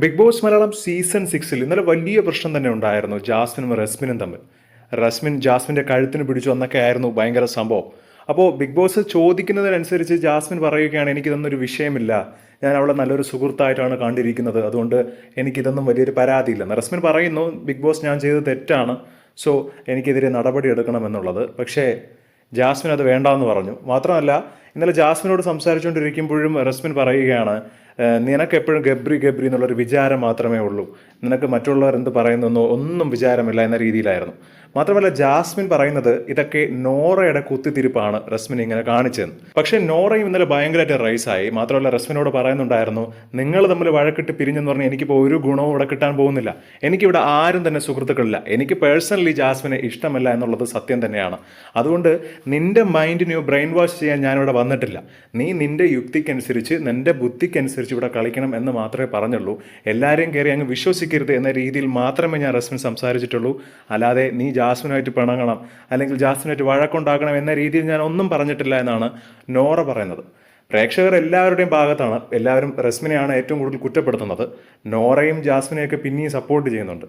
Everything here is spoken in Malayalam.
ബിഗ് ബോസ് മലയാളം സീസൺ 6 ഇന്നലെ വലിയ പ്രശ്നം തന്നെ ഉണ്ടായിരുന്നു ജാസ്മിനും റസ്മിനും തമ്മിൽ. റസ്മിൻ ജാസ്മിൻ്റെ കഴുത്തിന് പിടിച്ചു എന്നൊക്കെ ആയിരുന്നു ഭയങ്കര സംഭവം. അപ്പോൾ ബിഗ് ബോസ് ചോദിക്കുന്നതിനനുസരിച്ച് ജാസ്മിൻ പറയുകയാണ്, എനിക്കിതൊന്നൊരു വിഷയമില്ല, ഞാൻ അവളെ നല്ലൊരു സുഹൃത്തായിട്ടാണ് കണ്ടിരിക്കുന്നത്, അതുകൊണ്ട് എനിക്കിതൊന്നും വലിയൊരു പരാതിയില്ലെന്ന്. റസ്മിൻ പറയുന്നു, ബിഗ് ബോസ് ഞാൻ ചെയ്തത് തെറ്റാണ്, സോ എനിക്കെതിരെ നടപടി എടുക്കണമെന്നുള്ളത്. പക്ഷേ ജാസ്മിൻ അത് വേണ്ടാന്ന് പറഞ്ഞു. മാത്രമല്ല, ഇന്നലെ ജാസ്മിനോട് സംസാരിച്ചുകൊണ്ടിരിക്കുമ്പോഴും റസ്മിൻ പറയുകയാണ്, നിനക്ക് എപ്പോഴും ഗബ്രി ഗബ്രി എന്നുള്ളൊരു വിചാരം മാത്രമേ ഉള്ളൂ, നിനക്ക് മറ്റുള്ളവർ എന്ത് പറയുന്നോ ഒന്നും വിചാരമില്ല എന്ന രീതിയിലായിരുന്നു. മാത്രമല്ല, ജാസ്മിൻ പറയുന്നത് ഇതൊക്കെ നോറയുടെ കുത്തിത്തിരിപ്പാണ് റസ്മിൻ ഇങ്ങനെ കാണിച്ചതെന്ന്. പക്ഷേ നോറയും ഇന്നലെ ഭയങ്കരമായിട്ട് റൈസായി. മാത്രമല്ല, റസ്മിനോട് പറയുന്നുണ്ടായിരുന്നു, നിങ്ങൾ തമ്മിൽ വഴക്കിട്ട് പിരിഞ്ഞെന്ന് പറഞ്ഞാൽ എനിക്കിപ്പോൾ ഒരു ഗുണവും ഇവിടെ കിട്ടാൻ പോകുന്നില്ല, എനിക്കിവിടെ ആരും തന്നെ സുഹൃത്തുക്കളില്ല, എനിക്ക് പേഴ്സണലി ജാസ്മിനെ ഇഷ്ടമല്ല എന്നുള്ളത് സത്യം തന്നെയാണ്. അതുകൊണ്ട് നിന്റെ മൈൻഡിനെ ബ്രെയിൻ വാഷ് ചെയ്യാൻ ഞാനിവിടെ വന്നിട്ടില്ല, നീ നിന്റെ യുക്തിക്കനുസരിച്ച് നിന്റെ ബുദ്ധിക്കനുസരിച്ച് ഇവിടെ കളിക്കണം എന്ന് മാത്രമേ പറഞ്ഞുള്ളൂ, എല്ലാവരെയും കയറി അങ്ങ് വിശ്വസിക്കരുത് എന്ന രീതിയിൽ മാത്രമേ ഞാൻ റസ്മിൻ സംസാരിച്ചിട്ടുള്ളൂ. അല്ലാതെ നീ ജാസ്മിനുമായിട്ട് പിണങ്ങണം അല്ലെങ്കിൽ ജാസ്മിനുമായിട്ട് വഴക്കുണ്ടാക്കണം എന്ന രീതിയിൽ ഞാൻ ഒന്നും പറഞ്ഞിട്ടില്ല എന്നാണ് നോറ പറയുന്നത്. പ്രേക്ഷകർ എല്ലാവരുടെയും ഭാഗത്താണ്, എല്ലാവരും റസ്മിനെയാണ് ഏറ്റവും കൂടുതൽ കുറ്റപ്പെടുത്തുന്നത്. നോറയും ജാസ്മിനെയൊക്കെ പിന്നെയും സപ്പോർട്ട് ചെയ്യുന്നുണ്ട്.